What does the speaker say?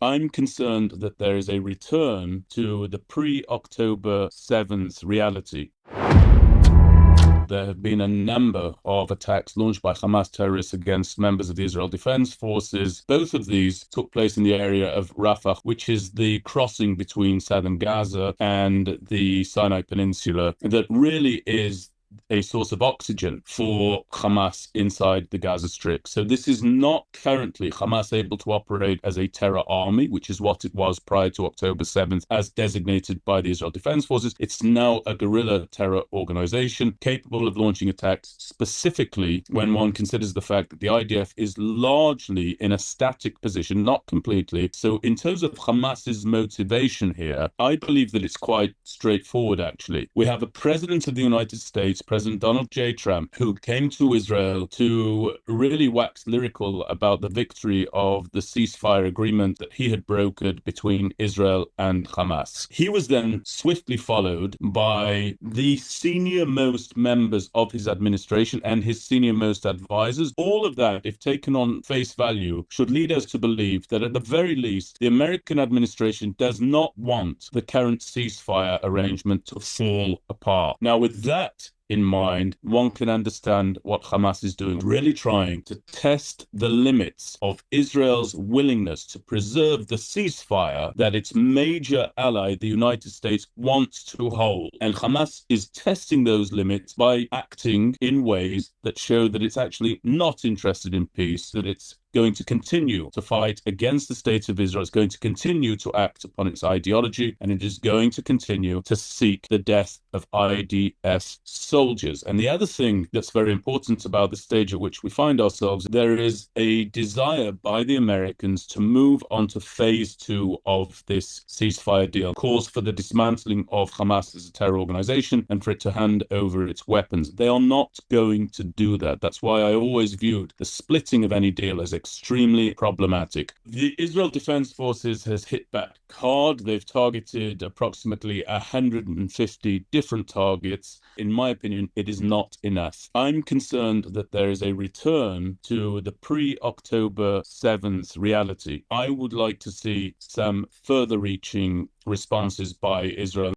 I'm concerned that there is a return to the pre-October 7th reality. There have been a number of attacks launched by Hamas terrorists against members of the Israel Defense Forces. Both of these took place in the area of Rafah, which is the crossing between southern Gaza and the Sinai Peninsula, that really is a source of oxygen for Hamas inside the Gaza Strip. So this is not currently Hamas able to operate as a terror army, which is what it was prior to October 7th, as designated by the Israel Defense Forces. It's now a guerrilla terror organization capable of launching attacks, specifically when one considers the fact that the IDF is largely in a static position, not completely. So in terms of Hamas's motivation here, I believe that it's quite straightforward, actually. We have a president of the United States, President Donald J. Trump, who came to Israel to really wax lyrical about the victory of the ceasefire agreement that he had brokered between Israel and Hamas. He was then swiftly followed by the senior-most members of his administration and his senior-most advisors. All of that, if taken on face value, should lead us to believe that at the very least, the American administration does not want the current ceasefire arrangement to fall apart. Now, with that in mind, one can understand what Hamas is doing, really trying to test the limits of Israel's willingness to preserve the ceasefire that its major ally, the United States, wants to hold. And Hamas is testing those limits by acting in ways that show that it's actually not interested in peace, that it's going to continue to fight against the state of Israel. It's going to continue to act upon its ideology, and it is going to continue to seek the death of IDF soldiers. And the other thing that's very important about the stage at which we find ourselves, there is a desire by the Americans to move on to phase 2 of this ceasefire deal, calls for the dismantling of Hamas as a terror organization and for it to hand over its weapons. They are not going to do that. That's why I always viewed the splitting of any deal as extremely problematic. The Israel Defense Forces has hit back hard. They've targeted approximately 150 different targets. In my opinion, it is not enough. I'm concerned that there is a return to the pre-October 7th reality. I would like to see some further reaching responses by Israel.